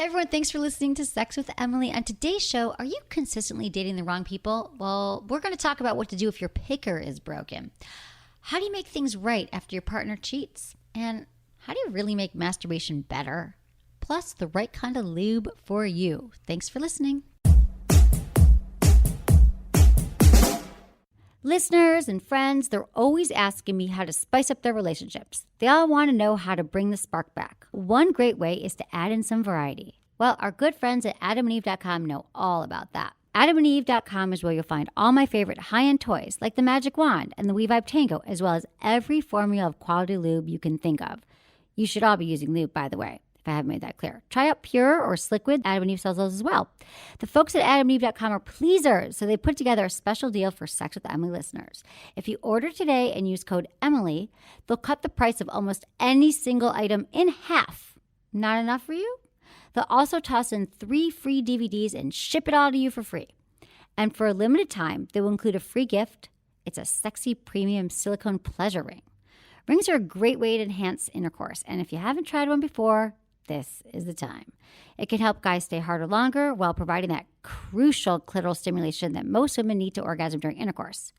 Hey everyone, thanks for listening to Sex with Emily. On today's show, are you consistently dating the wrong people? Well, we're going to talk about what to do if your picker is broken. How do you make things right after your partner cheats? And how do you really make masturbation better? Plus, the right kind of lube for you. Thanks for listening. Listeners and friends, they're always asking me how to spice up their relationships. They all want to know how to bring the spark back. One great way is to add in some variety. Well, our good friends at adamandeve.com know all about that. Adamandeve.com is where you'll find all my favorite high-end toys like the Magic Wand and the WeVibe Tango, as well as every formula of quality lube you can think of. You should all be using lube, by the way, if I haven't made that clear. Try out Pure or Sliquid. Adam and Eve sells those as well. The folks at adamandeve.com are pleasers, so they put together a special deal for Sex with Emily listeners. If you order today and use code EMILY, they'll cut the price of almost any single item in half. Not enough for you? They'll also toss in 3 free DVDs and ship it all to you for free. And for a limited time, they will include a free gift. It's a sexy premium silicone pleasure ring. Rings are a great way to enhance intercourse, and if you haven't tried one before, this is the time. It can help guys stay harder longer while providing that crucial clitoral stimulation that most women need to orgasm during intercourse.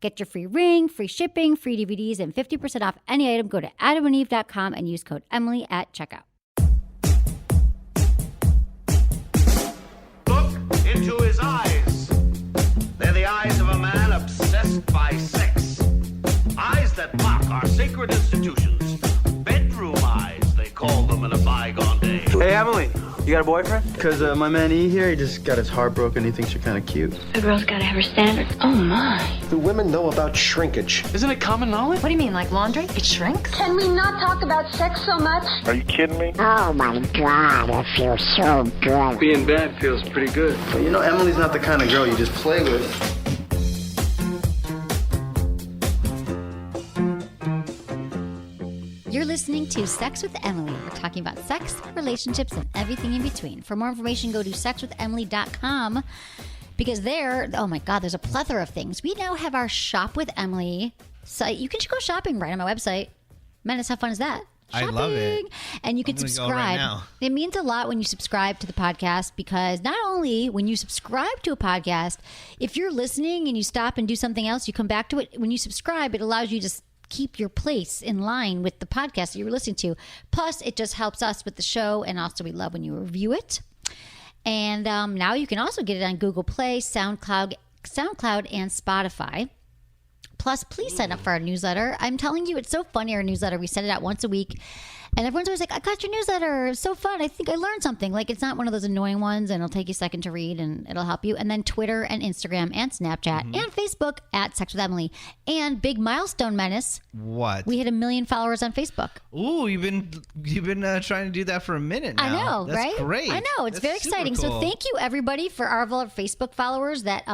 Get your free ring, free shipping, free DVDs, and 50% off any item. Go to adamandeve.com and use code EMILY at checkout. Look into his eyes. They're the eyes of a man obsessed by sex. Eyes that mock our sacred institutions. Bedroom eyes, they call them in a bygone day. Hey, Emily, you got a boyfriend? Because my man E here, he just got his heart broken. He thinks you're kind of cute. A girl's gotta have her standards. Oh my. Do women know about shrinkage? Isn't it common knowledge? What do you mean, like laundry? It shrinks? Can we not talk about sex so much? Are you kidding me? Oh my God, it feels so good. Being bad feels pretty good. But you know, Emily's not the kind of girl you just play with. You're listening to Sex with Emily. We're talking about sex, relationships, and everything in between. For more information, go to sexwithemily.com because there, oh my God, there's a plethora of things. We now have our Shop with Emily site. You can go shopping right on my website. Menace, how fun is that? Shopping. I love it. And you can subscribe. Right now. It means a lot when you subscribe to the podcast because not only when you subscribe to a podcast, if you're listening and you stop and do something else, you come back to it. When you subscribe, it allows you to keep your place in line with the podcast that you were listening to. Plus, it just helps us with the show, and also we love when you review it. And now you can also get it on Google Play, SoundCloud, and Spotify. Plus, please sign up for our newsletter. I'm telling you, it's so funny, our newsletter. We send it out once a week. And everyone's always like, I got your newsletter. It's so fun. I think I learned something. Like, it's not one of those annoying ones, and it'll take you a second to read, and it'll help you. And then Twitter and Instagram and Snapchat and Facebook at Sex with Emily. And big milestone, Menace. What? We hit 1 million followers on Facebook. Ooh, you've been trying to do that for a minute now. I know, That's right? great. I know. It's very exciting. Cool. So thank you, everybody, for our Facebook followers. That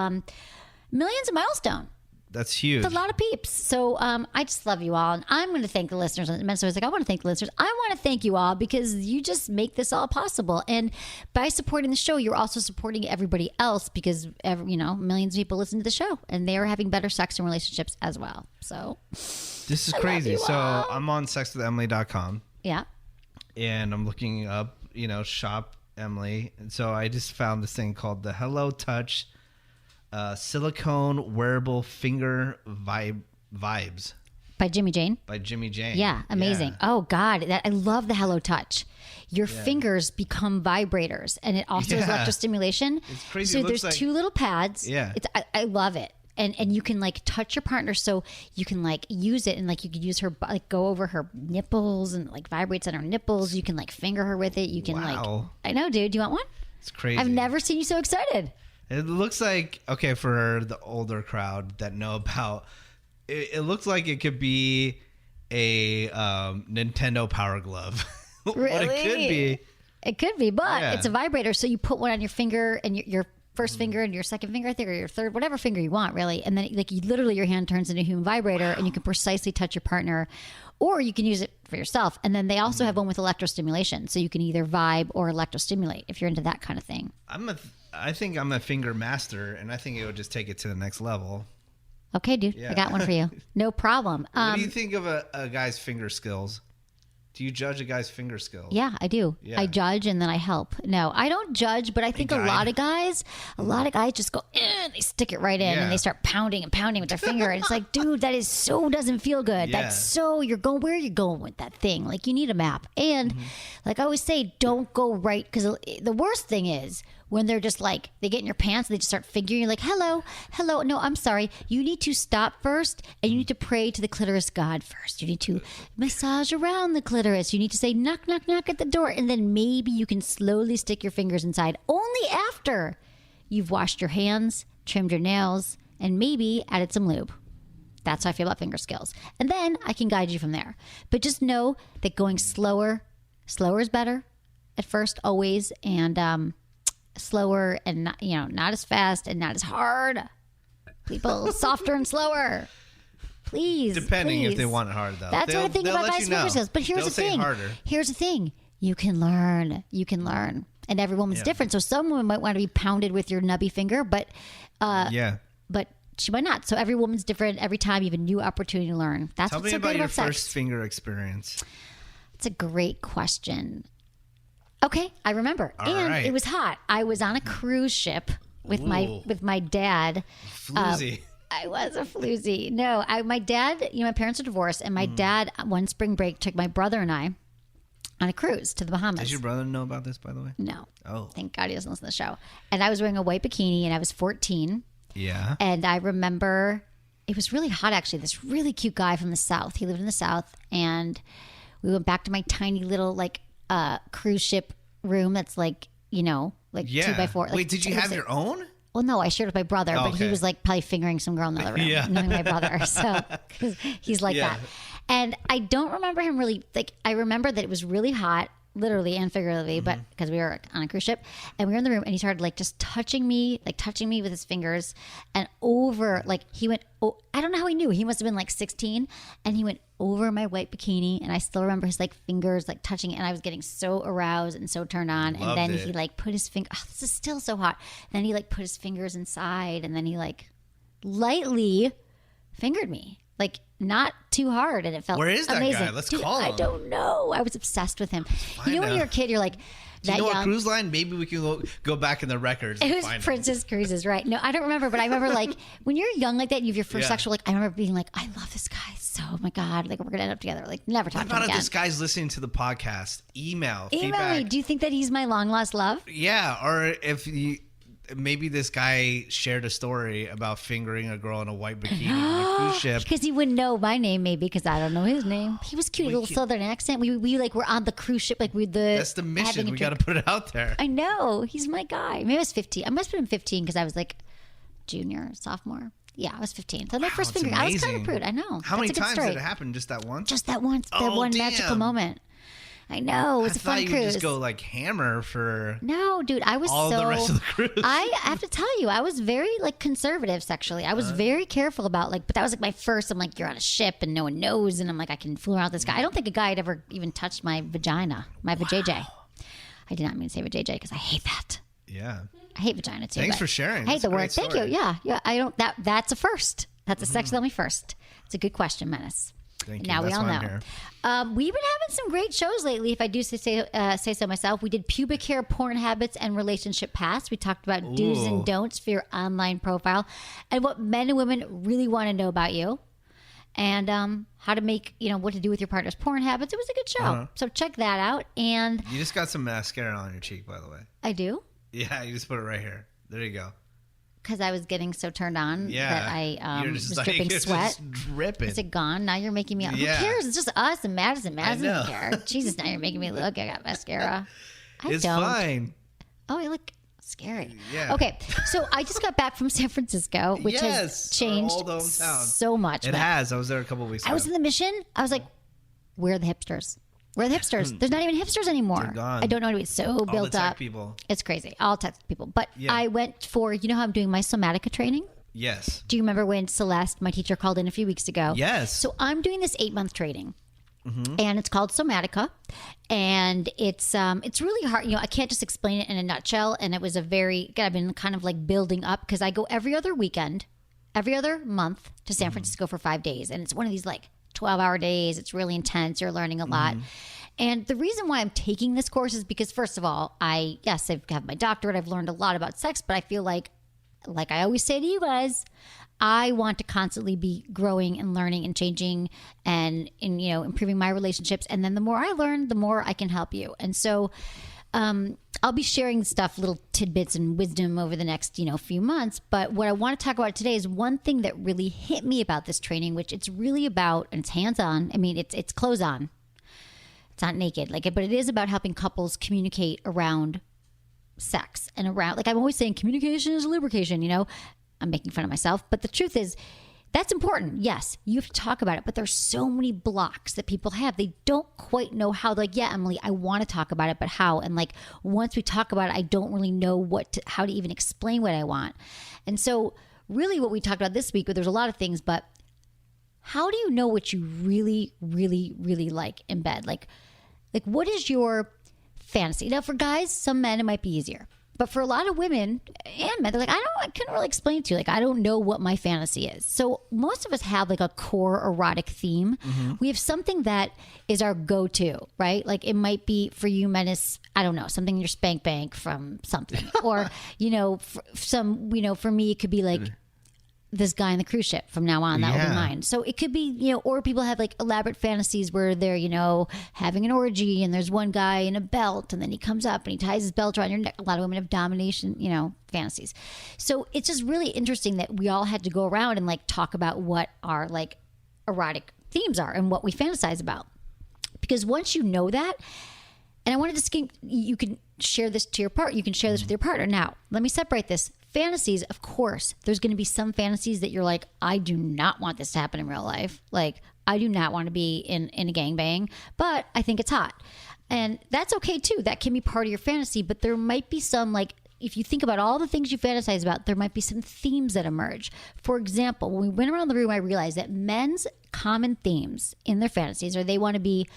millions of milestone. That's huge. It's a lot of peeps. So I just love you all. And I'm going to thank the listeners. And Menace was like, I want to thank the listeners. I want to thank you all because you just make this all possible. And by supporting the show, you're also supporting everybody else because, millions of people listen to the show and they are having better sex and relationships as well. So this is crazy. So I'm on sexwithemily.com. Yeah. And I'm looking up, shop Emily. And so I just found this thing called the Hello Touch silicone wearable finger vibes by Jimmy Jane. Yeah, amazing. Yeah. Oh God, I love the Hello Touch. Your fingers become vibrators, and it also is electrostimulation. It's crazy. So there's 2 little pads. Yeah, I love it. And you can like touch your partner, so you can like use it, and like you could use her, like go over her nipples and like vibrates on her nipples. You can like finger her with it. You can I know, dude. Do you want one? It's crazy. I've never seen you so excited. It looks like, okay, for the older crowd that know about, it looks like it could be a Nintendo Power Glove. Really? What it could be. It could be, but it's a vibrator. So you put one on your finger and your first finger and your second finger, I think, or your third, whatever finger you want, really. And then literally your hand turns into a human vibrator and you can precisely touch your partner, or you can use it for yourself. And then they also have one with electrostimulation. So you can either vibe or electrostimulate if you're into that kind of thing. I think I'm a finger master, and I think it would just take it to the next level. Okay, dude. Yeah. I got one for you. No problem. What do you think of a guy's finger skills? Do you judge a guy's finger skills? Yeah, I do. Yeah. I judge and then I help. No, I don't judge, but I think a lot of guys just go, they stick it right in and they start pounding and pounding with their finger. And it's like, dude, that is so doesn't feel good. Yeah. That's so, where are you going with that thing? Like, you need a map. And like I always say, don't go right. Because the worst thing is when they're just like, they get in your pants and they just start figuring, you're like, hello. No, I'm sorry. You need to stop first and you need to pray to the clitoris God first. You need to massage around the clitoris. You need to say, knock, knock, knock at the door. And then maybe you can slowly stick your fingers inside only after you've washed your hands, trimmed your nails, and maybe added some lube. That's how I feel about finger skills. And then I can guide you from there. But just know that going slower is better at first, always. And, slower and not as fast and not as hard. People softer and slower. Please. Depending if they want it hard though. That's what I think about guys' finger skills. But here's the thing. Here's the thing. You can learn. And every woman's different. So some women might want to be pounded with your nubby finger, but but she might not. So every woman's different. Every time you have a new opportunity to learn. That's Tell what's me so about great your about sex. first finger experience. It's a great question. Okay, I remember. It was hot. I was on a cruise ship with my dad. Floozy. I was a floozy. No, my dad, my parents are divorced, and my dad, one spring break, took my brother and I on a cruise to the Bahamas. Does your brother know about this, by the way? No. Oh. Thank God he doesn't listen to the show. And I was wearing a white bikini, and I was 14. Yeah. And I remember it was really hot, actually. This really cute guy from the South. He lived in the South, and we went back to my tiny little, cruise ship room that's 2x4. Wait, did you have your own? Well, no, I shared with my brother, but he was probably fingering some girl in the other room, knowing my brother. So 'cause he's like that. And I don't remember him really, I remember that it was really hot, literally and figuratively, but because we were on a cruise ship and we were in the room and he started just touching me with his fingers and over, he went, I don't know how he knew. He must have been 16 and he went over my white bikini and I still remember his fingers touching it and I was getting so aroused and so turned on. And then he put his finger, this is still so hot. And then he put his fingers inside and then he lightly fingered me. Not too hard, and it felt amazing. Where is that guy? Let's call him. I don't know. I was obsessed with him. When you're a kid, you're that Do you know young. a cruise line? Maybe we can go back in the records. It was Princess Cruises, right? No, I don't remember, but I remember when you're young like that, you have your first sexual. I remember being I love this guy so. Oh my god, we're gonna end up together. Never talk to him again. What about if this guy's listening to the podcast? Email me. Do you think that he's my long lost love? Yeah, or if you. Maybe this guy shared a story about fingering a girl in a white bikini on a cruise ship. Because he wouldn't know my name, maybe, because I don't know his name. He was cute, a little southern accent. We were on the cruise ship, That's the mission. We got to put it out there. I know. He's my guy. Maybe I was 15. I must have been 15 because I was junior, sophomore. Yeah, I was 15. So my first finger, I was kind of prude. I know. How many times did it happen? Just that once? Just that once. That one magical moment. I know. It was a fun cruise. I thought you just go hammer for No, dude, I was all the rest of the cruise. I have to tell you, I was very conservative sexually. I was very careful about but that was my first. I'm you're on a ship and no one knows, and I'm I can fool around with this guy. I don't think a guy had ever even touched my vagina, my vajayjay. I did not mean to say vajayjay because I hate that. Yeah, I hate vagina too. Thanks for sharing. I hate the word. Thank you. Yeah. I don't. That's a first. That's a sex me first. It's a good question, Menace. Thank you. Now That's we all why know. We've been having some great shows lately, if I do say so myself. We did pubic hair, porn habits, and relationship past. We talked about do's and don'ts for your online profile and what men and women really want to know about you. And how to make, what to do with your partner's porn habits. It was a good show. So check that out. And you just got some mascara on your cheek, by the way. I do? Yeah, you just put it right here. There you go. Because I was getting so turned on that I was just dripping sweat. Just dripping. Is it gone? Now you're making me... Yeah. Who cares? It's just us and Madison. Madison doesn't care. Jesus, now you're making me look. I got mascara. It's fine. Oh, I look scary. Yeah. Okay, so I just got back from San Francisco, which has changed so much. It has. I was there a couple of weeks ago. I was in the Mission. I was where are the hipsters? Where are the hipsters? There's not even hipsters anymore. They're gone. I don't know. It's so built all the tech up. People. It's crazy. All tech people. But I went for, how I'm doing my somatica training? Yes. Do you remember when Celeste, my teacher, called in a few weeks ago? Yes. So I'm doing this 8-month training. And it's called somatica, and it's really hard. I can't just explain it in a nutshell. And it was I've been kind of building up because I go every other month to San Francisco for 5 days, and it's one of these 12-hour days. It's really intense. You're learning a lot. And the reason why I'm taking this course is because, first of all, I have my doctorate. I've learned a lot about sex, but I feel like I always say to you guys, I want to constantly be growing and learning and changing and improving my relationships. And then the more I learn, the more I can help you. And so I'll be sharing stuff, little tidbits and wisdom over the next, few months. But what I want to talk about today is one thing that really hit me about this training, which it's really about, and it's hands-on. I mean, it's clothes on. It's not naked, but it is about helping couples communicate around sex and around, I'm always saying communication is lubrication, I'm making fun of myself, but the truth is that's important. Yes, you have to talk about it, but there's so many blocks that people have. They don't quite know how. Yeah, Emily, I want to talk about it, but how? And once we talk about it, I don't really know how to even explain what I want. And so really what we talked about this week, but there's a lot of things, but how do you know what you really, really, really like in bed? What is your fantasy? Now, for guys, some men, it might be easier. But for a lot of women and men, they're I couldn't really explain to you. I don't know what my fantasy is. So most of us have a core erotic theme. We have something that is our go-to, right? It might be for you, Menace, I don't know, something in your spank bank from something. Or, for me, it could be this guy on the cruise ship from now on. That will be mine. So it could be, or people have elaborate fantasies where they're, having an orgy and there's one guy in a belt and then he comes up and he ties his belt around your neck. A lot of women have domination, fantasies. So it's just really interesting that we all had to go around and talk about what our erotic themes are and what we fantasize about. Because once you know that, and I wanted to you can share this to your partner. You can share this with your partner. Now, let me separate this. Fantasies, of course, there's going to be some fantasies that you're I do not want this to happen in real life. I do not want to be in a gangbang, but I think it's hot. And that's okay too. That can be part of your fantasy, but there might be some, if you think about all the things you fantasize about, there might be some themes that emerge. For example, when we went around the room, I realized that men's common themes in their fantasies are they want to be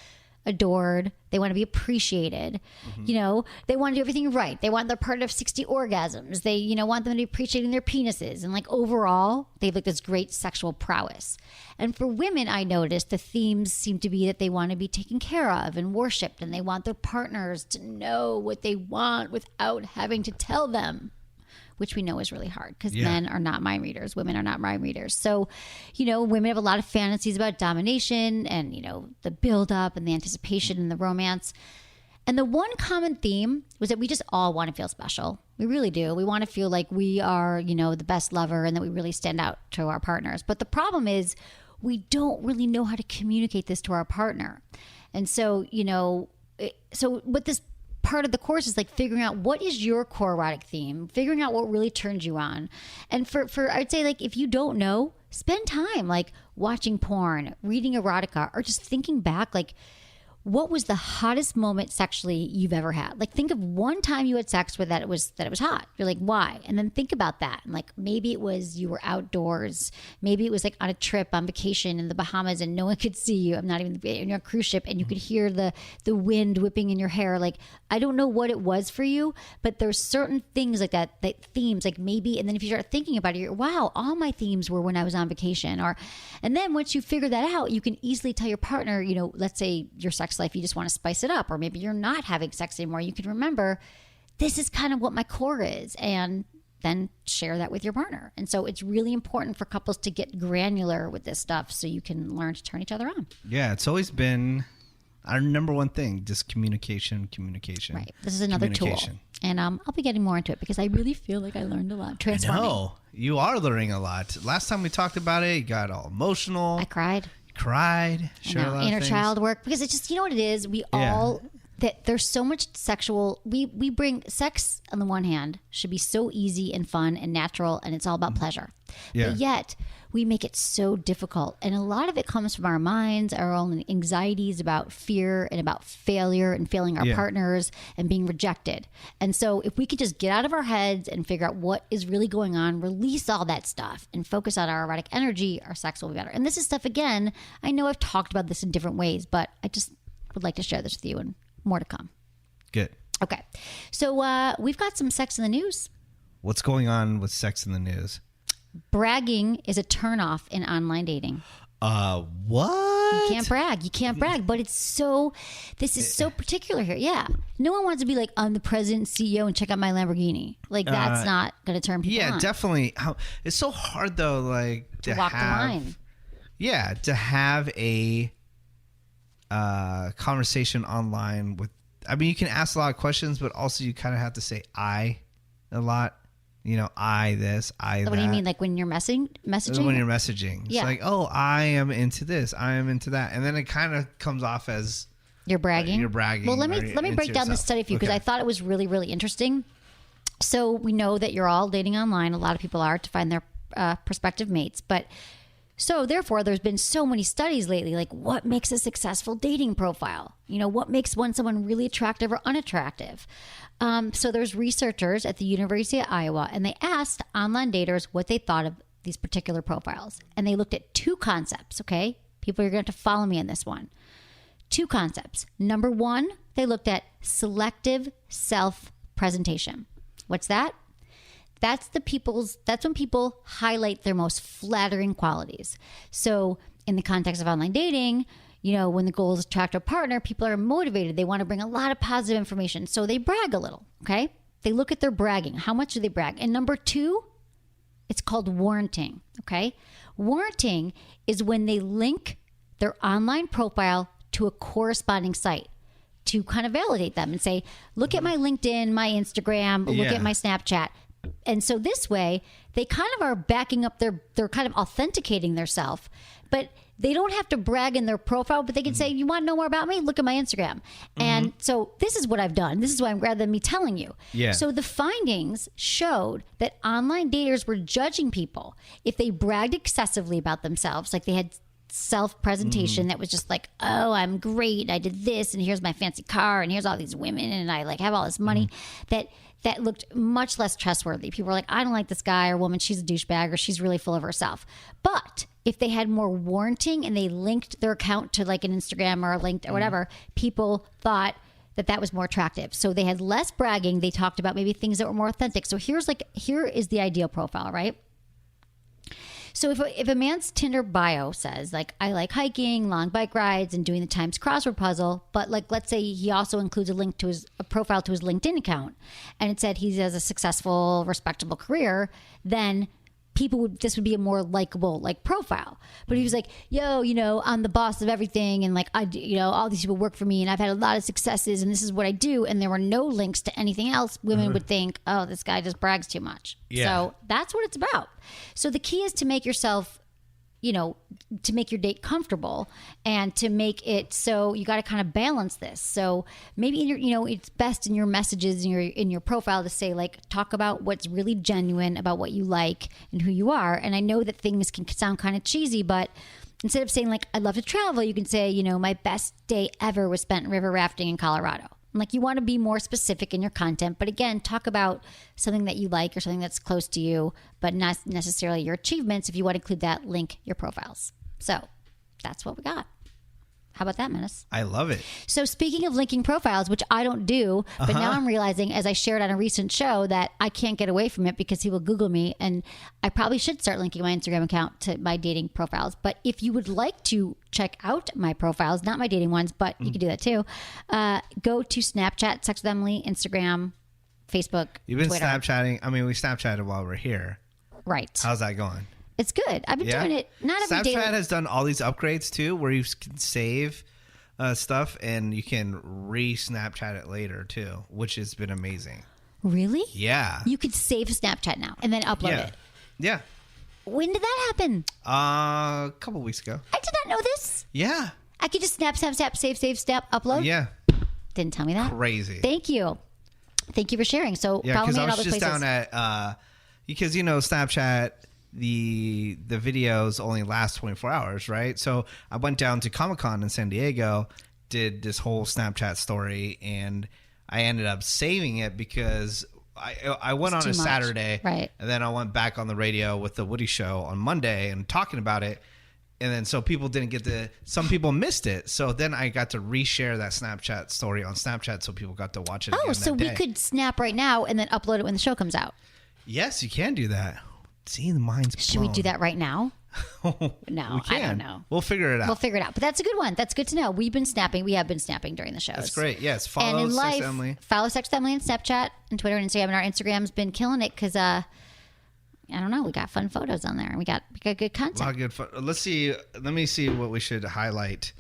adored, they want to be appreciated, they want to do everything right, they want their partner to have 60 orgasms, they want them to be appreciating their penises, and overall they have this great sexual prowess. And for women, I noticed the themes seem to be that they want to be taken care of and worshipped, and they want their partners to know what they want without having to tell them, which we know is really hard because men are not mind readers. Women are not mind readers. So, women have a lot of fantasies about domination and, the buildup and the anticipation and the romance. And the one common theme was that we just all want to feel special. We really do. We want to feel like we are, the best lover and that we really stand out to our partners. But the problem is we don't really know how to communicate this to our partner. And so, so what this part of the course is figuring out what is your core erotic theme, figuring out what really turns you on. And for I'd say if you don't know, spend time watching porn, reading erotica, or just thinking back what was the hottest moment sexually you've ever had? Think of one time you had sex with that it was hot. You're why? And then think about that. And maybe it was you were outdoors. Maybe it was on a trip on vacation in the Bahamas and no one could see you. I'm not even in your cruise ship and you could hear the wind whipping in your hair. I don't know what it was for you, but there's certain things that themes maybe. And then if you start thinking about it, you're wow, all my themes were when I was on vacation. And then once you figure that out, you can easily tell your partner, let's say your sex life, you just want to spice it up, or maybe you're not having sex anymore. You can remember this is kind of what my core is, and then share that with your partner. And so it's really important for couples to get granular with this stuff so you can learn to turn each other on. Yeah, it's always been our number one thing, just communication. Right. This is another tool. And I'll be getting more into it because I really feel like I learned a lot. Transforming. No, you are learning a lot. Last time we talked about it, you got all emotional. I cried. Sure, inner child work, because it's just, what it is, we all, that there's so much sexual, we bring sex on the one hand should be so easy and fun and natural and it's all about pleasure, but yet we make it so difficult, and a lot of it comes from our minds, our own anxieties about fear and about failure and failing our partners and being rejected. And so if we could just get out of our heads and figure out what is really going on, release all that stuff and focus on our erotic energy, our sex will be better. And this is stuff, again, I know I've talked about this in different ways, but I just would like to share this with you, and more to come. Good. Okay. So we've got some sex in the news. What's going on with sex in the news? Bragging is a turnoff in online dating. What? What? You can't brag. But it's so, this is so particular here. Yeah. No one wants to be like, I'm the president, CEO, and check out my Lamborghini. Like, that's not going to turn people on. Yeah, definitely. It's so hard, though, like, to walk have, the line. Yeah, to have a conversation online with, I mean, you can ask a lot of questions, but also you kind of have to say I a lot. You know, I this, I that. What do you mean? Like when you're messaging? When you're messaging. It's yeah. like, oh, I am into this. I am into that. And then it kind of comes off as you're bragging. You're bragging. Well, let me break down this study for you because I thought it was really, really interesting. So we know that you're all dating online. A lot of people are to find their prospective mates. But so therefore, there's been so many studies lately, like what makes a successful dating profile? You know, what makes someone really attractive or unattractive? So there's researchers at the University of Iowa, and they asked online daters what they thought of these particular profiles. And they looked at two concepts, okay? People, you're going to have to follow me on this one. Two concepts. Number one, they looked at selective self-presentation. What's that? That's when people highlight their most flattering qualities. So in the context of online dating, you know, when the goal is to attract a partner, people are motivated. They want to bring a lot of positive information. So they brag a little, okay? They look at their bragging. How much do they brag? And number two, it's called warranting, okay? Warranting is when they link their online profile to a corresponding site to kind of validate them and say, look at my LinkedIn, my Instagram, look at my Snapchat. And so this way, they kind of are backing up they're kind of authenticating theirself, but they don't have to brag in their profile, but they can say, you want to know more about me? Look at my Instagram. And so this is what I've done. This is why I'm rather than me telling you. Yeah. So the findings showed that online daters were judging people if they bragged excessively about themselves, like they had self-presentation that was just like, oh, I'm great. I did this, and here's my fancy car, and here's all these women, and I like have all this money, that looked much less trustworthy. People were like, I don't like this guy or woman. She's a douchebag or she's really full of herself. But if they had more warranting and they linked their account to like an Instagram or a LinkedIn or whatever, people thought that was more attractive. So they had less bragging. They talked about maybe things that were more authentic. So here is the ideal profile, right? So if a man's Tinder bio says, like, I like hiking, long bike rides, and doing the Times crossword puzzle, but like, let's say he also includes a profile to his LinkedIn account, and it said he has a successful, respectable career, then this would be a more likable like profile. But he was like, yo, you know, I'm the boss of everything, and like all these people work for me, and I've had a lot of successes, and this is what I do, and there were no links to anything else. Women would think, oh, this guy just brags too much. Yeah. So that's what it's about. So the key is to make yourself, you know, to make your date comfortable and to make it so you got to kind of balance this. So maybe it's best in your messages in your profile to say, like, talk about what's really genuine about what you like and who you are. And I know that things can sound kind of cheesy, but instead of saying like, I'd love to travel, you can say, you know, my best day ever was spent river rafting in Colorado. Like, you want to be more specific in your content, but again, talk about something that you like or something that's close to you, but not necessarily your achievements. If you want to include that, link your profiles. So that's what we got. How about that, Menace? I love it. So speaking of linking profiles, which I don't do, but now I'm realizing, as I shared on a recent show, that I can't get away from it because he will Google me, and I probably should start linking my Instagram account to my dating profiles. But if you would like to check out my profiles, not my dating ones, but you can do that too, go to Snapchat, Sex with Emily, Instagram, Facebook, You've been Twitter. Snapchatting. I mean, we Snapchatted while we're here. Right. How's that going? It's good. I've been doing it not every day. Snapchat has done all these upgrades too, where you can save stuff and you can re-Snapchat it later too, which has been amazing. Really? Yeah. You could save Snapchat now and then upload it. Yeah. When did that happen? A couple weeks ago. I did not know this. Yeah. I could just snap, save, upload? Yeah. Didn't tell me that. Crazy. Thank you for sharing. So yeah, follow me I at was all the just places. down at because Snapchat, the videos only last 24 hours, right? So I went down to Comic-Con in San Diego, did this whole Snapchat story, and I ended up saving it because I went on a Saturday, right? And then I went back on the radio with the Woody Show on Monday and talking about it. And then so people didn't get some people missed it. So then I got to reshare that Snapchat story on Snapchat so people got to watch it again that so we day. could snap right now and then upload it when the show comes out. Yes, you can do that. See, the mind's blown. Should we do that right now? No, I don't know. We'll figure it out. But that's a good one. That's good to know. We have been snapping during the shows. That's great. Yes, And follow in Sex life, Emily. follow Sex with Emily on Snapchat and Twitter and Instagram. And our Instagram's been killing it because, I don't know, we got fun photos on there and we got good content. A lot of good fun. Let me see what we should highlight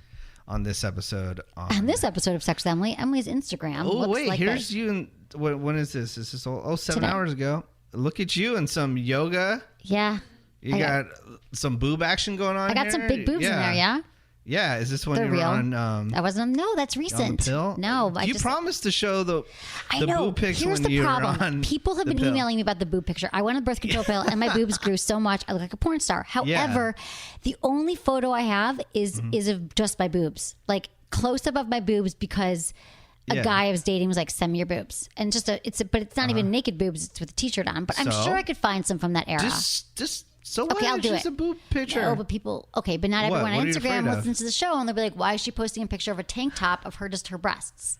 on this episode. On this episode of Sex with Emily, Emily's Instagram. Oh, looks wait, like here's you. When is this? Is this 7 Today. hours ago? Look at you and some yoga. Yeah. You got some boob action going on. I got some big boobs in there, yeah? Yeah, is this when They're you were real. on? That wasn't. No, that's recent. On the pill? No, you promised to show the boob pics Here's when the you were problem. on. People have the been pill. emailing me about the boob picture. I wanted a birth control pill, and my boobs grew so much I look like a porn star. However, the only photo I have is of just my boobs, like close up of my boobs, because a guy I was dating was like, "Send me your boobs," and but it's not even naked boobs; it's with a t-shirt on. But I'm sure I could find some from that era. So what? Okay, I'll do Just it. a boob picture. No, but but not everyone What on are you Instagram afraid of? listens to the show, and they'll be like, "Why is she posting a picture of a tank top of just her breasts?"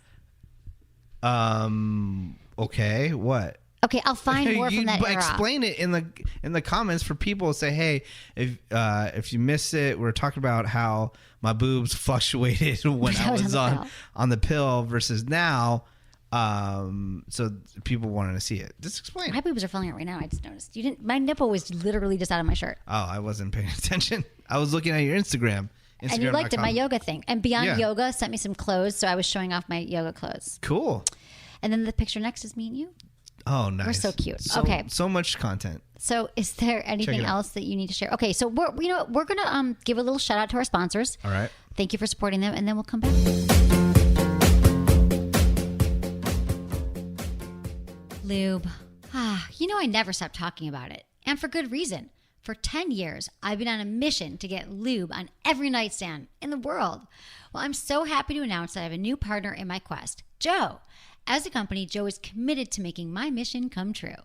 Okay. What? Okay, I'll find more from that era. Explain it in the comments for people. Say, hey, if you missed it, we're talking about how my boobs fluctuated when I was on the pill versus now. So people wanted to see it. Just explain. My boobs are falling out right now. I just noticed. You didn't. My nipple was literally just out of my shirt. Oh, I wasn't paying attention. I was looking at your Instagram. And you liked it, my yoga thing. And Beyond Yeah. Yoga sent me some clothes, so I was showing off my yoga clothes. Cool. And then the picture next is me and you. Oh, nice. We're so cute. So, Okay. So much content. So is there anything it out. else that you need to share? Okay, so we're gonna give a little shout out to our sponsors. All right. Thank you for supporting them, and then we'll come back. Lube. I never stop talking about it. And for good reason. For 10 years, I've been on a mission to get lube on every nightstand in the world. Well, I'm so happy to announce that I have a new partner in my quest, Joe. As a company, Joe is committed to making my mission come true.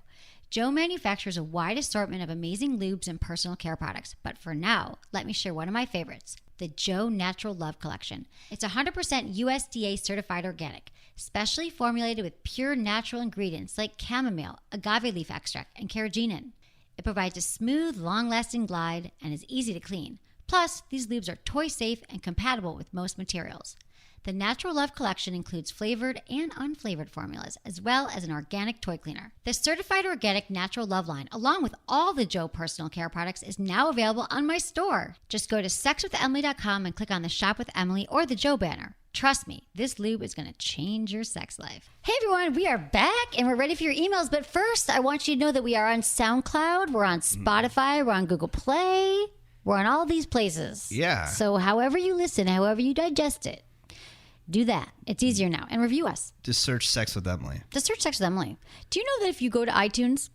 Joe manufactures a wide assortment of amazing lubes and personal care products. But for now, let me share one of my favorites, the Joe Natural Love Collection. It's 100% USDA certified organic, specially formulated with pure natural ingredients like chamomile, agave leaf extract, and carrageenan. It provides a smooth, long-lasting glide and is easy to clean. Plus, these lubes are toy-safe and compatible with most materials. The Natural Love Collection includes flavored and unflavored formulas, as well as an organic toy cleaner. The certified organic Natural Love line, along with all the Joe personal care products, is now available on my store. Just go to sexwithemily.com and click on the Shop with Emily or the Joe banner. Trust me, this lube is going to change your sex life. Hey everyone, we are back and we're ready for your emails. But first, I want you to know that we are on SoundCloud, we're on Spotify, we're on Google Play, we're on all these places. Yeah. So however you listen, however you digest it, do that. It's easier now. And review us. Just search Sex with Emily. Just search Sex with Emily. Do you know that if you go to iTunes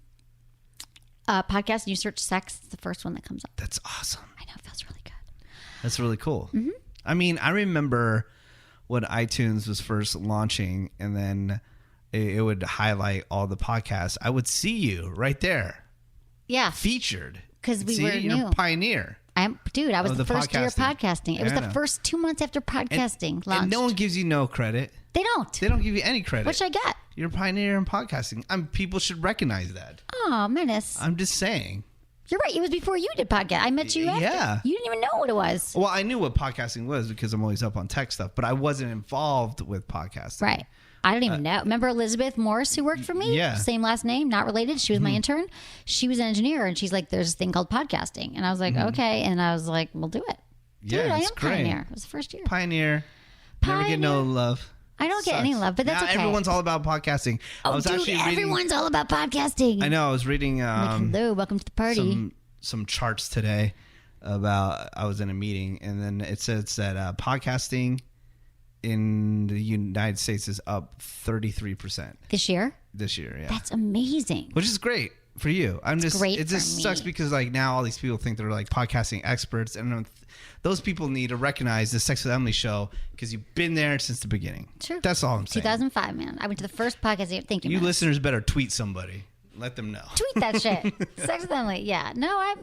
podcast and you search sex, it's the first one that comes up? That's awesome. I know, it feels really good. That's really cool. Mm-hmm. I mean, I remember when iTunes was first launching and then it would highlight all the podcasts. I would see you right there. Yeah. Featured. Because we were you're new. a pioneer. I was the first year of podcasting. podcasting. It was I the know. first 2 months after podcasting launched. And no one gives you no credit. They don't. They don't give you any credit. Which I get. You're a pioneer in podcasting. People should recognize that. Oh, Menace. I'm just saying. You're right. It was before you did podcast. I met you after. Yeah. You didn't even know what it was. Well, I knew what podcasting was because I'm always up on tech stuff, but I wasn't involved with podcasting. Right. I don't even know. Remember Elizabeth Morse who worked for me? Yeah. Same last name, not related. She was my intern. She was an engineer and she's like, there's this thing called podcasting. And I was like, okay. And I was like, we'll do it. Yeah, Dude, I it's am great. pioneer. It was the first year. Pioneer. Never get no love. I don't get any love, but that's now okay. Everyone's all about podcasting. Oh, I was dude, actually reading, everyone's all about podcasting. I know. I was reading like, hello, welcome to the party. some charts today about. I was in a meeting, and then it says that podcasting in the United States is up 33% This year? this year. Yeah, That's amazing. which is great for you. great It just for sucks me. because like now all these people think they're like podcasting experts, and those people need to recognize the Sex with Emily show because you've been there since the beginning. True. That's all I'm saying. 2005, man. I went to the first podcast. Thank you, You man. listeners better tweet somebody. Let them know. Tweet that shit. Sex with Emily. Yeah. No, I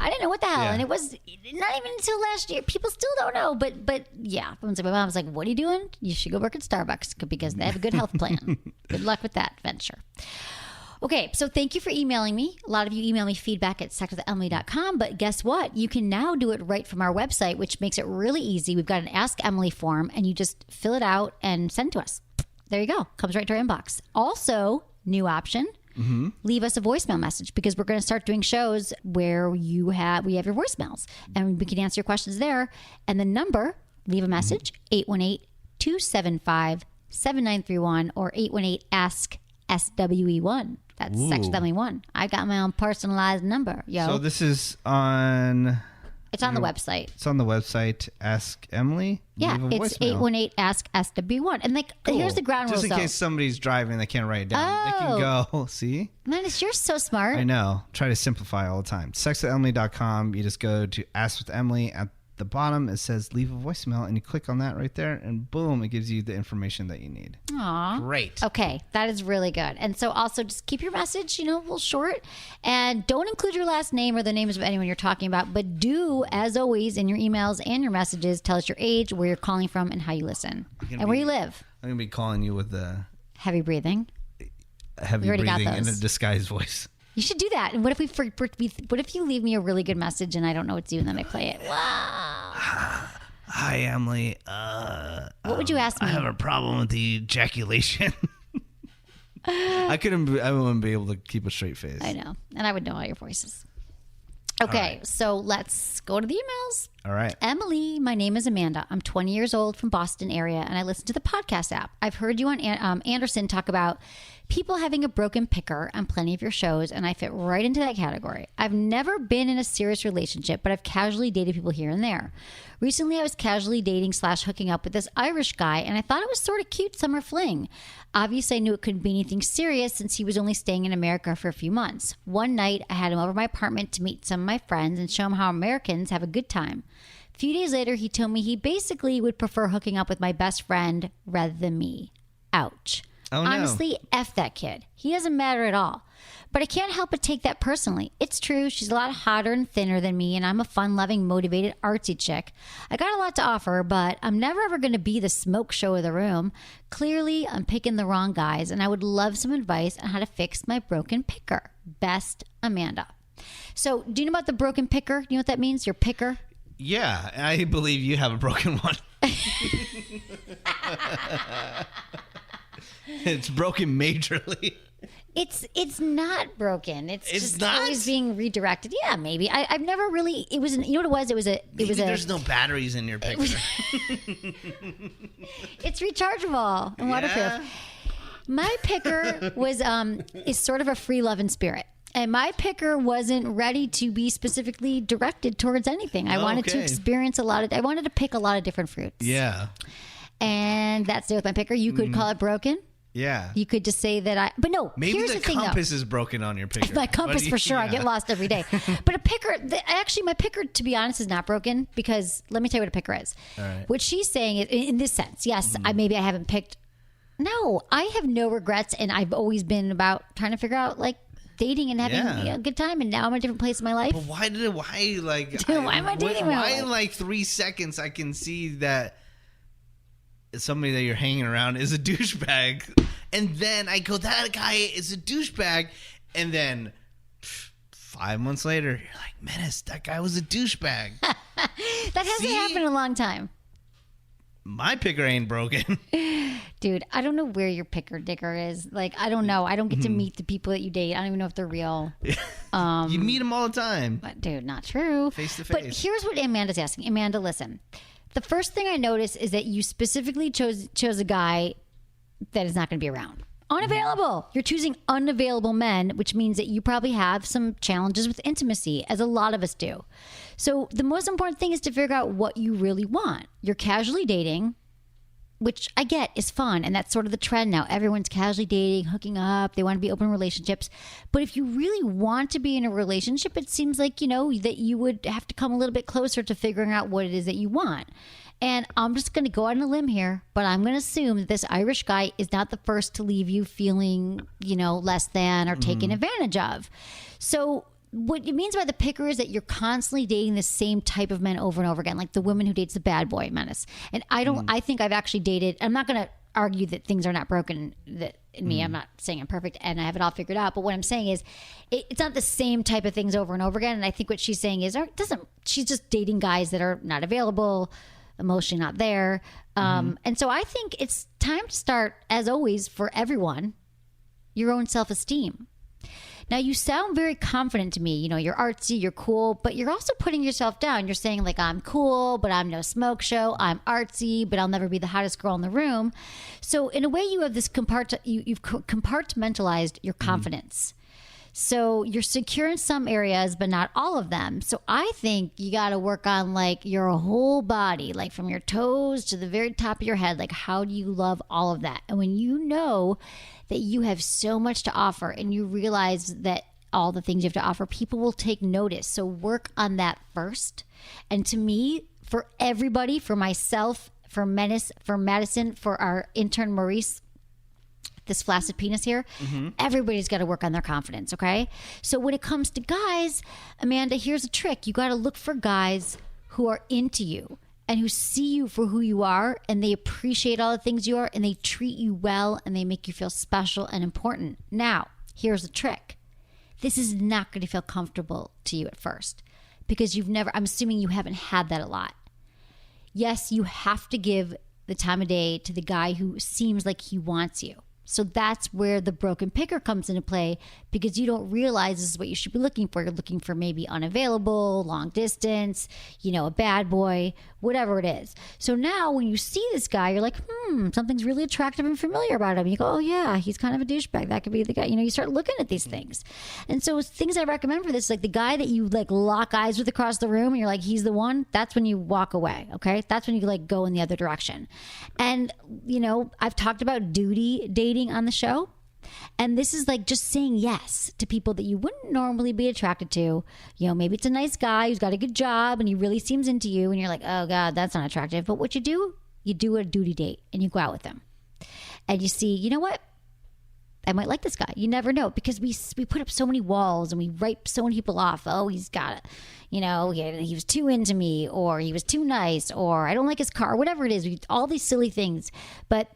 didn't know what the hell. Yeah. And it was not even until last year. People still don't know. But yeah. My mom was like, what are you doing? You should go work at Starbucks because they have a good health plan. Good luck with that venture. Okay, so thank you for emailing me. A lot of you email me feedback at sexwithemily.com, but guess what? You can now do it right from our website, which makes it really easy. We've got an Ask Emily form, and you just fill it out and send it to us. There you go. Comes right to our inbox. Also, new option. Leave us a voicemail message, because we're going to start doing shows where we have your voicemails, and we can answer your questions there. And the number, leave a message, 818-275-7931 or 818-ASK-SWE1. That's Sex with Emily 1. I got my own personalized number, yo. So this is on... It's on the website. It's on the website. Ask Emily. Yeah, it's 818-ASK-SW1. And here's the ground rules. Just in case somebody's driving, they can't write it down. They can go, see? Menace, you're so smart. I know. Try to simplify all the time. Sexwithemily.com. You just go to Ask with Emily. At the bottom, it says leave a voicemail, and you click on that right there, and boom, it gives you the information that you need. Aw. Great. Okay, that is really good. And so also just keep your message, a little short, and don't include your last name or the names of anyone you're talking about, but do, as always, in your emails and your messages, tell us your age, where you're calling from, and how you listen, and where you live. I'm going to be calling you with the heavy breathing. Heavy breathing and a disguised voice. You should do that. And what if what if you leave me a really good message and I don't know it's you, and then I play it? Wow. Hi, Emily. What would you ask me? I have a problem with the ejaculation. I wouldn't be able to keep a straight face. I know. And I would know all your voices. Okay, So let's go to the emails. All right. Emily, my name is Amanda. I'm 20 years old from Boston area, and I listen to the podcast app. I've heard you on Anderson talk about people having a broken picker on plenty of your shows, and I fit right into that category. I've never been in a serious relationship, but I've casually dated people here and there. Recently, I was casually dating / hooking up with this Irish guy, and I thought it was sort of cute summer fling. Obviously, I knew it couldn't be anything serious since he was only staying in America for a few months. One night, I had him over my apartment to meet some of my friends and show him how Americans have a good time. A few days later, he told me he basically would prefer hooking up with my best friend rather than me. Ouch. Oh, no. Honestly, F that kid. He doesn't matter at all. But I can't help but take that personally. It's true, she's a lot hotter and thinner than me, and I'm a fun-loving, motivated, artsy chick. I got a lot to offer, but I'm never ever going to be the smoke show of the room. Clearly, I'm picking the wrong guys, and I would love some advice on how to fix my broken picker. Best, Amanda. So, do you know about the broken picker? Do you know what that means? Your picker? Yeah, I believe you have a broken one. It's broken majorly. It's not broken. It's just not? always being redirected. Yeah, maybe. I've never really. It was. You know what it was? Maybe there's no batteries in your picker. It's rechargeable and waterproof. Yeah. My picker is sort of a free loving spirit. And my picker wasn't ready to be specifically directed towards anything. I wanted to experience I wanted to pick a lot of different fruits. Yeah. And that's it with my picker. You could call it broken. Yeah. You could just say that but no. Maybe here's the thing, compass is broken on your picker. My compass for sure. I get lost every day. But a picker, actually, my picker, to be honest, is not broken, because let me tell you what a picker is. All right. What she's saying is, in this sense, yes, I haven't picked. No, I have no regrets, and I've always been about trying to figure out dating and having a good time, and now I'm in a different place in my life. But why am I dating? Why in 3 seconds I can see that somebody that you're hanging around is a douchebag, and then I go, that guy is a douchebag, and then 5 months later you're like, Menace, that guy was a douchebag. That hasn't happened in a long time. My picker ain't broken. Dude, I don't know where your picker dicker is. I don't know. I don't get to meet the people that you date. I don't even know if they're real. You meet them all the time. But dude, not true. Face to face. But here's what Amanda's asking. Amanda, listen. The first thing I noticed is that you specifically chose a guy that is not going to be around. Unavailable. You're choosing unavailable men, which means that you probably have some challenges with intimacy, as a lot of us do. So the most important thing is to figure out what you really want. You're casually dating, which I get is fun, and that's sort of the trend now. Everyone's casually dating, hooking up. They want to be open relationships. But if you really want to be in a relationship, it seems like, that you would have to come a little bit closer to figuring out what it is that you want. And I'm just going to go on a limb here, but I'm going to assume that this Irish guy is not the first to leave you feeling, less than or taken advantage of. So what it means by the picker is that you're constantly dating the same type of men over and over again, like the woman who dates the bad boy, Menace. And I think I've actually dated, I'm not going to argue that things are not broken that in me. I'm not saying I'm perfect and I have it all figured out. But what I'm saying is it's not the same type of things over and over again. And I think what she's saying is she's just dating guys that are not available, emotionally not there. And so I think it's time to start, as always, for everyone, your own self-esteem. Now, you sound very confident to me. You're artsy, you're cool, but you're also putting yourself down. You're saying, like, I'm cool, but I'm no smoke show. I'm artsy, but I'll never be the hottest girl in the room. So, in a way, you have this you've compartmentalized your confidence. So, you're secure in some areas, but not all of them. So, I think you got to work on, like, your whole body, like from your toes to the very top of your head. Like, how do you love all of that? And when you know that you have so much to offer and you realize that all the things you have to offer, people will take notice. So work on that first. And to me, for everybody, for myself, for Menace, for Madison, for our intern Maurice, this flaccid penis here, everybody's got to work on their confidence, okay? So when it comes to guys, Amanda, here's a trick. You got to look for guys who are into you and who see you for who you are, and they appreciate all the things you are, and they treat you well, and they make you feel special and important. Now, here's the trick. This is not going to feel comfortable to you at first because I'm assuming you haven't had that a lot. Yes, you have to give the time of day to the guy who seems like he wants you. So that's where the broken picker comes into play, because you don't realize this is what you should be looking for. You're looking for maybe unavailable, long distance, a bad boy, whatever it is. So now when you see this guy, you're like, something's really attractive and familiar about him. You go, oh yeah, he's kind of a douchebag. That could be the guy. You start looking at these things. And so things I recommend for this, like the guy that you like lock eyes with across the room and you're like, he's the one, that's when you walk away. Okay. That's when you like go in the other direction. And, I've talked about duty dating on the show. And this is like just saying yes to people that you wouldn't normally be attracted to. Maybe it's a nice guy who's got a good job and he really seems into you. And you're like, oh God, that's not attractive. But what you do a duty date and you go out with them. And you see, you know what? I might like this guy. You never know, because we put up so many walls and we write so many people off. Oh, he's got it. He was too into me, or he was too nice, or I don't like his car, whatever it is. All these silly things. But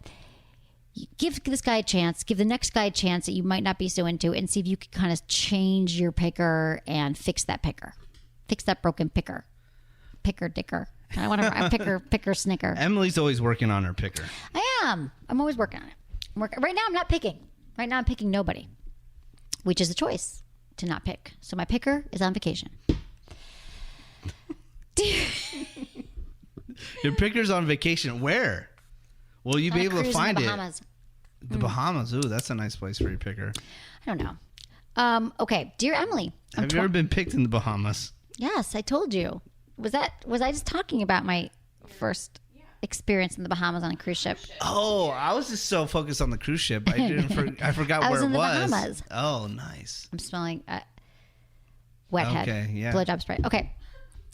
give this guy a chance. Give the next guy a chance that you might not be so into, and see if you can kind of change your picker and fix that picker. Fix that broken picker. Picker dicker. I want to picker snicker. Emily's always working on her picker. I am. I'm always working on it. Right now I'm not picking. Right now I'm picking nobody, which is a choice to not pick. So my picker is on vacation. Your picker's on vacation. Where? Will you be able to find in the Bahamas. The Bahamas. Ooh, that's a nice place for your picker. I don't know. Okay, dear Emily. Have you ever been picked in the Bahamas? Yes, I told you. Was I just talking about my first experience in the Bahamas on a cruise ship? Oh, I was just so focused on the cruise ship. I forgot where it was. in the Bahamas. Oh, nice. I'm smelling wet head. Okay, yeah. Blowjob spray. Okay.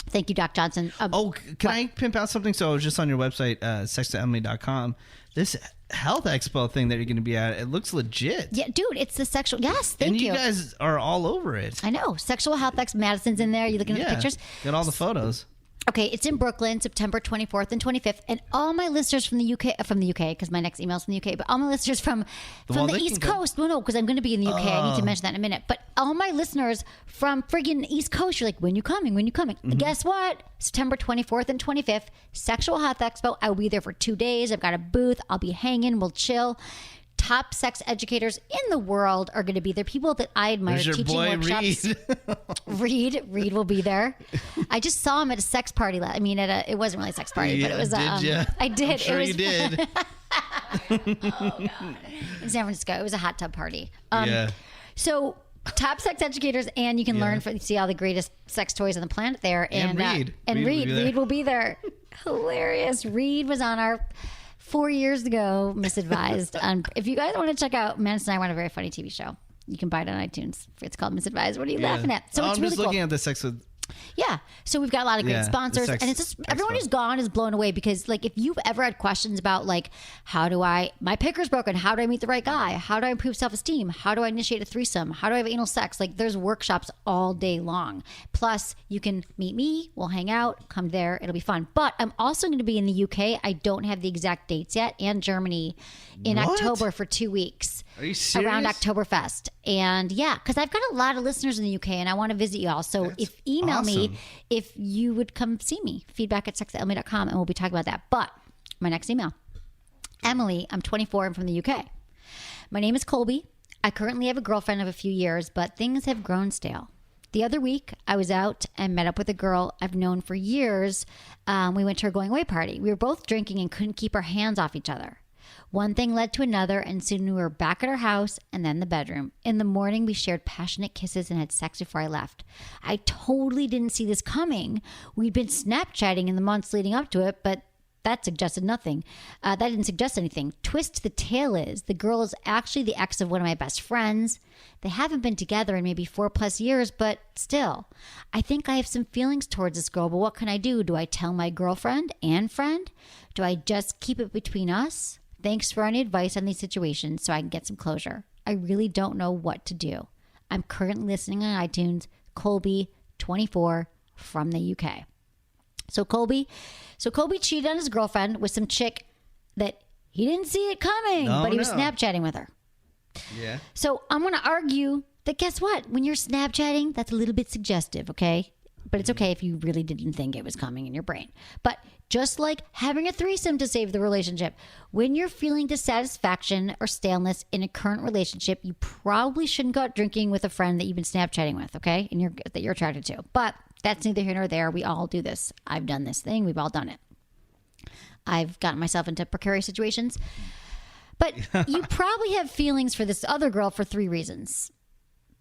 Thank you, Doc Johnson. Can I pimp out something? So I was just on your website, sextoemily.com. This health expo thing that you're going to be at, it looks legit. Yeah, dude, it's the sexual. Yes, thank you. And you guys are all over it. I know. Sexual Health X Madison's in there. You looking at the pictures? Got all the photos. Okay, it's in Brooklyn, September 24th and 25th. And all my listeners from the UK, because my next email's from the UK, but all my listeners from the East Coast. No, because I'm going to be in the UK. I need to mention that in a minute. But all my listeners from friggin' East Coast, you're like, when you coming? When you coming? Mm-hmm. Guess what? September 24th and 25th, Sexual Health Expo. I'll be there for 2 days. I've got a booth. I'll be hanging. We'll chill. Top sex educators in the world are going to be there. People that I admire teaching workshops. Reed will be there. I just saw him at a sex party. It wasn't really a sex party, but it was. I did. I'm sure you did. Oh God! In San Francisco, it was a hot tub party. Yeah. So top sex educators, and you can learn see all the greatest sex toys on the planet there. And Reed will be there. Hilarious. Reed was on our 4 years ago, Misadvised. If you guys want to check out Menace and I run a very funny TV show, you can buy it on iTunes. It's called Misadvised. What are you laughing at? So it's I'm really just looking at the sex with Yeah. So we've got a lot of great sponsors, and it's just everyone who's gone is blown away because, like, if you've ever had questions about, like, my picker's broken, how do I meet the right guy? How do I improve self-esteem? How do I initiate a threesome? How do I have anal sex? Like, there's workshops all day long. Plus, you can meet me. We'll hang out. Come there. It'll be fun. But I'm also going to be in the UK. I don't have the exact dates yet, and Germany in October for 2 weeks. Are you serious? Around Oktoberfest. And yeah, because I've got a lot of listeners in the UK and I want to visit you all. So email me if you would come see me. feedback@sexemily.com, and we'll be talking about that. But my next email. Emily, I'm 24. I'm from the UK. My name is Colby. I currently have a girlfriend of a few years, but things have grown stale. The other week, I was out and met up with a girl I've known for years. We went to her going away party. We were both drinking and couldn't keep our hands off each other. One thing led to another, and soon we were back at our house and then the bedroom. In the morning, we shared passionate kisses and had sex before I left. I totally didn't see this coming. We'd been Snapchatting in the months leading up to it, but that suggested nothing. That didn't suggest anything. Twist to the tail is the girl is actually the ex of one of my best friends. They haven't been together in maybe 4+ years, but still. I think I have some feelings towards this girl, but what can I do? Do I tell my girlfriend and friend? Do I just keep it between us? Thanks for any advice on these situations so I can get some closure. I really don't know what to do. I'm currently listening on iTunes. Colby, 24, from the UK. So Colby cheated on his girlfriend with some chick that he didn't see it coming, but he was Snapchatting with her. Yeah. So I'm going to argue that guess what? When you're Snapchatting, that's a little bit suggestive, okay? But it's okay if you really didn't think it was coming in your brain. But just like having a threesome to save the relationship, when you're feeling dissatisfaction or staleness in a current relationship, you probably shouldn't go out drinking with a friend that you've been Snapchatting with, okay? And that you're attracted to. But that's neither here nor there. We all do this. I've done this thing. We've all done it. I've gotten myself into precarious situations. But you probably have feelings for this other girl for 3 reasons.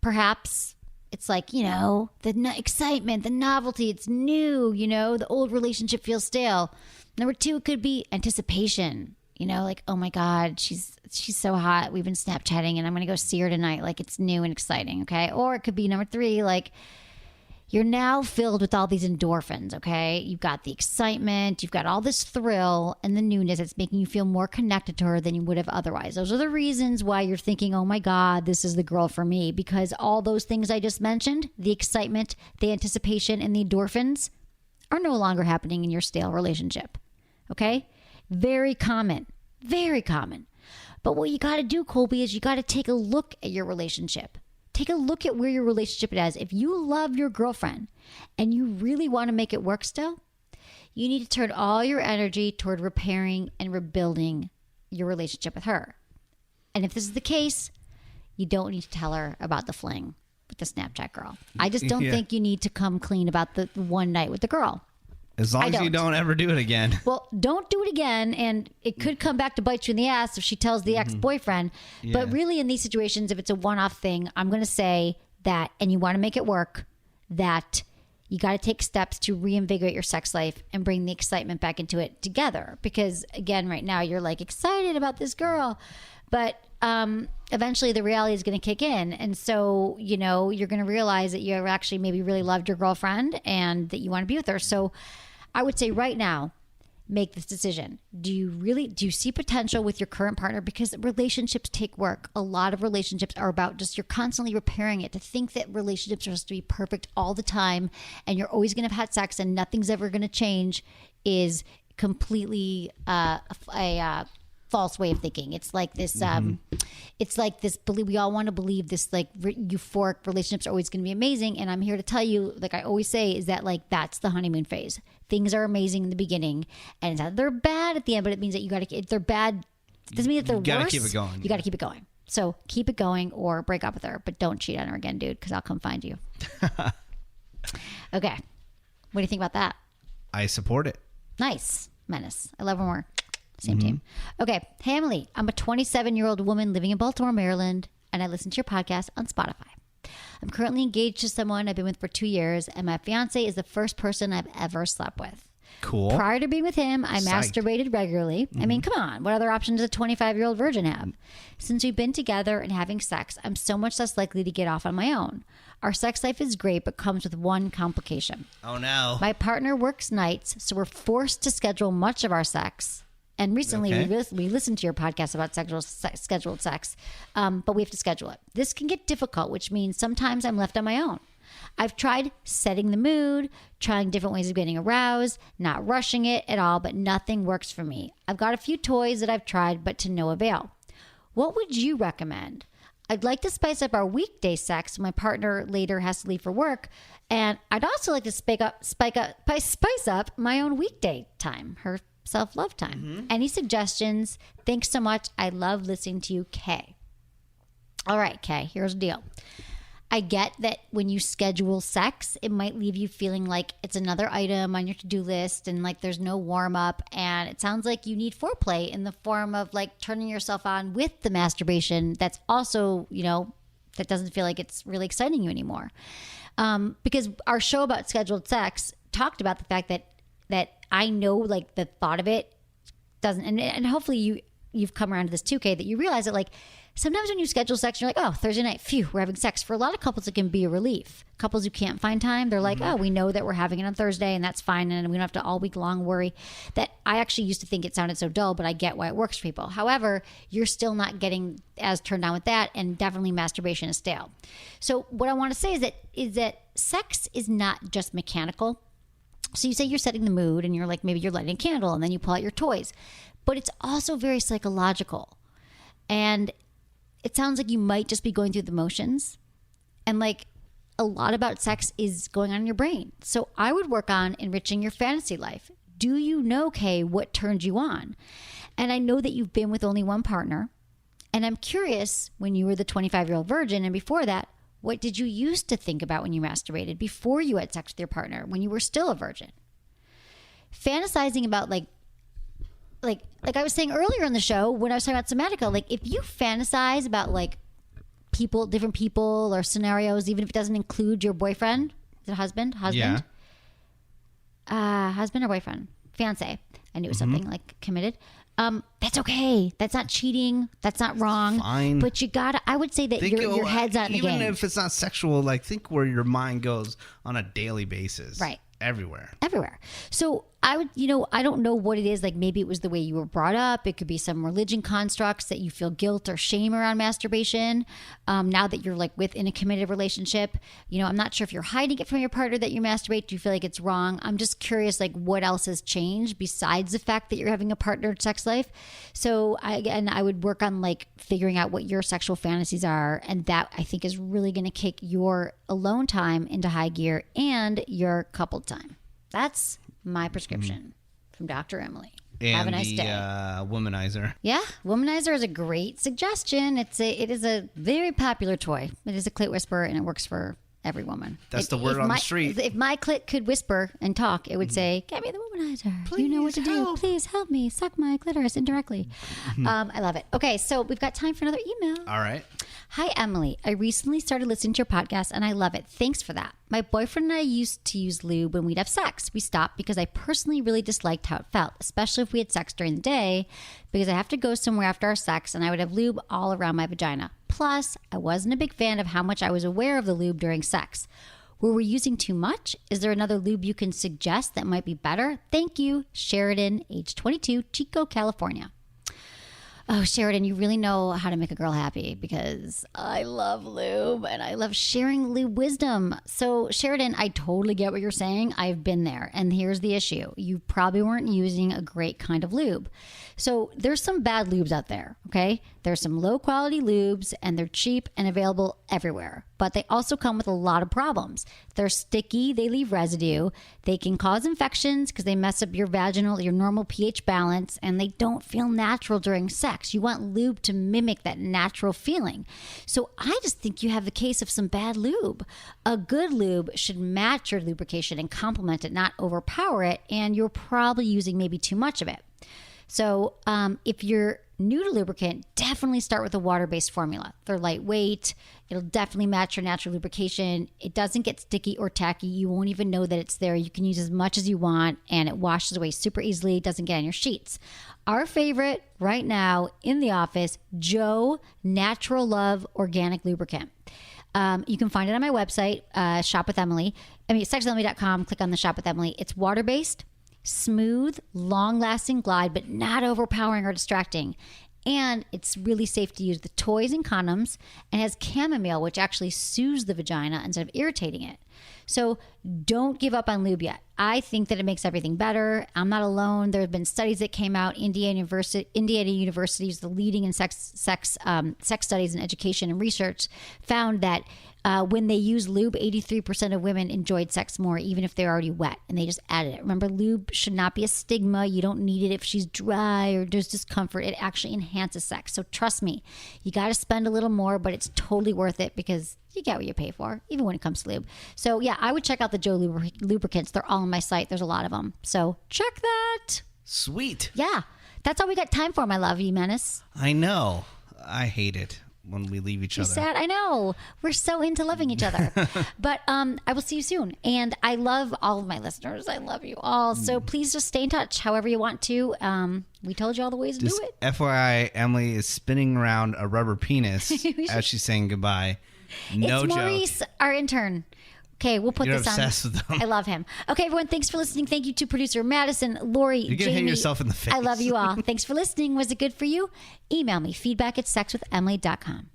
Perhaps it's like, the excitement, the novelty, it's new, the old relationship feels stale. Number 2, it could be anticipation, like, oh my God, she's so hot. We've been Snapchatting and I'm going to go see her tonight. Like it's new and exciting. Okay. Or it could be number 3, like you're now filled with all these endorphins. Okay. You've got the excitement, you've got all this thrill and the newness. It's making you feel more connected to her than you would have otherwise. Those are the reasons why you're thinking, oh my God, this is the girl for me, because all those things I just mentioned, the excitement, the anticipation, and the endorphins are no longer happening in your stale relationship. Okay. Very common. Very common. But what you got to do, Colby, is you got to take a look at your relationship. Take a look at where your relationship is. If you love your girlfriend and you really want to make it work still, you need to turn all your energy toward repairing and rebuilding your relationship with her. And if this is the case, you don't need to tell her about the fling with the Snapchat girl. I just don't think you need to come clean about the one night with the girl. As long as you don't ever do it again. Well, don't do it again, and it could come back to bite you in the ass if she tells the ex-boyfriend. Yeah. But really, in these situations, if it's a one-off thing, I'm going to say that, and you want to make it work, that you got to take steps to reinvigorate your sex life and bring the excitement back into it together. Because, again, right now, you're, like, excited about this girl, but eventually the reality is going to kick in. And so, you're going to realize that you actually maybe really loved your girlfriend and that you want to be with her. So I would say right now, make this decision. Do you see potential with your current partner? Because relationships take work. A lot of relationships are about just you're constantly repairing it. To think that relationships are supposed to be perfect all the time and you're always going to have had sex and nothing's ever going to change is completely a false way of thinking. It's like this belief, we all want to believe this like euphoric relationships are always going to be amazing, and I'm here to tell you, like I always say, is that like that's the honeymoon phase. Things are amazing in the beginning and it's not they're bad at the end, but it means that you got to, if they're bad, it doesn't mean that they're worse. You got to keep it going. You got to keep it going. So keep it going or break up with her, but don't cheat on her again, dude, because I'll come find you. Okay, what do you think about that? I support it. Nice. Menace. I love her more. Same team. Okay. Hey, Emily. I'm a 27-year-old woman living in Baltimore, Maryland, and I listen to your podcast on Spotify. I'm currently engaged to someone I've been with for 2 years, and my fiance is the first person I've ever slept with. Cool. Prior to being with him, I Psyched. masturbated regularly. I mean, come on. What other option does a 25-year-old virgin have? Since we've been together and having sex, I'm so much less likely to get off on my own. Our sex life is great, but comes with one complication. Oh, no. My partner works nights, so we're forced to schedule much of our sex. And recently, we listened to your podcast about scheduled sex, but we have to schedule it. This can get difficult, which means sometimes I'm left on my own. I've tried setting the mood, trying different ways of getting aroused, not rushing it at all, but nothing works for me. I've got a few toys that I've tried, but to no avail. What would you recommend? I'd like to spice up our weekday sex. My partner later has to leave for work, and I'd also like to spice up my own weekday time, her self-love time. Any suggestions? Thanks so much. I love listening to you, Kay. All right, Kay, here's the deal. I get that when you schedule sex, it might leave you feeling like it's another item on your to-do list and like there's no warm-up. And it sounds like you need foreplay in the form of like turning yourself on with the masturbation that's also, that doesn't feel like it's really exciting you anymore. Because our show about scheduled sex talked about the fact that I know like the thought of it doesn't, and hopefully you've come around to this too, Kay, that you realize that like sometimes when you schedule sex, you're like, oh, Thursday night, phew, we're having sex. For a lot of couples, it can be a relief. Couples who can't find time, they're like, oh, we know that we're having it on Thursday and that's fine. And we don't have to all week long worry. That I actually used to think it sounded so dull, but I get why it works for people. However, you're still not getting as turned on with that, and definitely masturbation is stale. So what I want to say is that sex is not just mechanical. So you say you're setting the mood and you're like, maybe you're lighting a candle and then you pull out your toys, but it's also very psychological. And it sounds like you might just be going through the motions, and like a lot about sex is going on in your brain. So I would work on enriching your fantasy life. Do you know, Kay, what turns you on? And I know that you've been with only one partner, and I'm curious, when you were the 25-year-old virgin and before that, what did you used to think about when you masturbated before you had sex with your partner, when you were still a virgin? Fantasizing about like I was saying earlier in the show when I was talking about somatica, like if you fantasize about like different people or scenarios, even if it doesn't include your boyfriend, is it husband? Yeah. Husband or boyfriend? Fiance. I knew it was something like committed. That's okay. That's not cheating. That's not wrong. Fine. But I would say that your head's not in the game. Even if it's not sexual, like think where your mind goes on a daily basis. Right. Everywhere. So I would, I don't know what it is. Like maybe it was the way you were brought up. It could be some religion constructs that you feel guilt or shame around masturbation. Now that you're like within a committed relationship, I'm not sure if you're hiding it from your partner that you masturbate. Do you feel like it's wrong? I'm just curious, like what else has changed besides the fact that you're having a partnered sex life? So I would work on like figuring out what your sexual fantasies are. And that I think is really going to kick your alone time into high gear and your coupled time. That's my prescription from Dr. Emily. And have a nice the day. womanizer. Yeah, womanizer is a great suggestion. It is a very popular toy. It is a clit whisperer, and it works for every woman. That's the word on the street. If my clit could whisper and talk, it would say, "Get me the womanizer. You know what to do. Please help me suck my clitoris indirectly." I love it. Okay, so we've got time for another email. All right. Hi, Emily. I recently started listening to your podcast, and I love it. Thanks for that. My boyfriend and I used to use lube when we'd have sex. We stopped because I personally really disliked how it felt, especially if we had sex during the day, because I have to go somewhere after our sex, and I would have lube all around my vagina. Plus, I wasn't a big fan of how much I was aware of the lube during sex. Were we using too much? Is there another lube you can suggest that might be better? Thank you. Sheridan, age 22, Chico, California. Oh, Sheridan, you really know how to make a girl happy, because I love lube and I love sharing lube wisdom. So, Sheridan, I totally get what you're saying. I've been there. And here's the issue. You probably weren't using a great kind of lube. So there's some bad lubes out there, okay? There's some low quality lubes, and they're cheap and available everywhere. But they also come with a lot of problems. They're sticky, they leave residue, they can cause infections because they mess up your normal pH balance, and they don't feel natural during sex. You want lube to mimic that natural feeling. So I just think you have the case of some bad lube. A good lube should match your lubrication and complement it, not overpower it, and you're probably using maybe too much of it. So if you're new to lubricant, definitely start with a water-based formula. They're lightweight. It'll definitely match your natural lubrication. It doesn't get sticky or tacky. You won't even know that it's there. You can use as much as you want, and it washes away super easily. It doesn't get on your sheets. Our favorite right now in the office, Joe Natural Love Organic Lubricant. You can find it on my website, Shop with Emily. sexwithemily.com. Click on the Shop with Emily. It's water-based, smooth, long-lasting glide, but not overpowering or distracting. And it's really safe to use the toys and condoms, and has chamomile, which actually soothes the vagina instead of irritating it. So don't give up on lube yet. I think that it makes everything better. I'm not alone. There have been studies that came out. Indiana University is the leading in sex studies and education and research, found that when they use lube, 83% of women enjoyed sex more, even if they're already wet, and they just added it. Remember, lube should not be a stigma. You don't need it if she's dry or there's discomfort. It actually enhances sex. So trust me, you got to spend a little more, but it's totally worth it because you get what you pay for, even when it comes to lube. So yeah, I would check out the Joe lubricants. They're all on my site. There's a lot of them. So check that. Sweet. Yeah. That's all we got time for, my love, you Menace. I know. I hate it when we leave each other. Sad. I know. We're so into loving each other. But I will see you soon. And I love all of my listeners. I love you all. So please just stay in touch however you want to. We told you all the ways to do it. FYI, Emily is spinning around a rubber penis as she's saying goodbye. No it's joke. Maurice, our intern. Okay, we'll put You're this on. obsessed with him. I love him. Okay, everyone, thanks for listening. Thank you to producer Madison, Lori, You're going to hit yourself in the face. I love you all. Thanks for listening. Was it good for you? Email me, feedback@sexwithemily.com.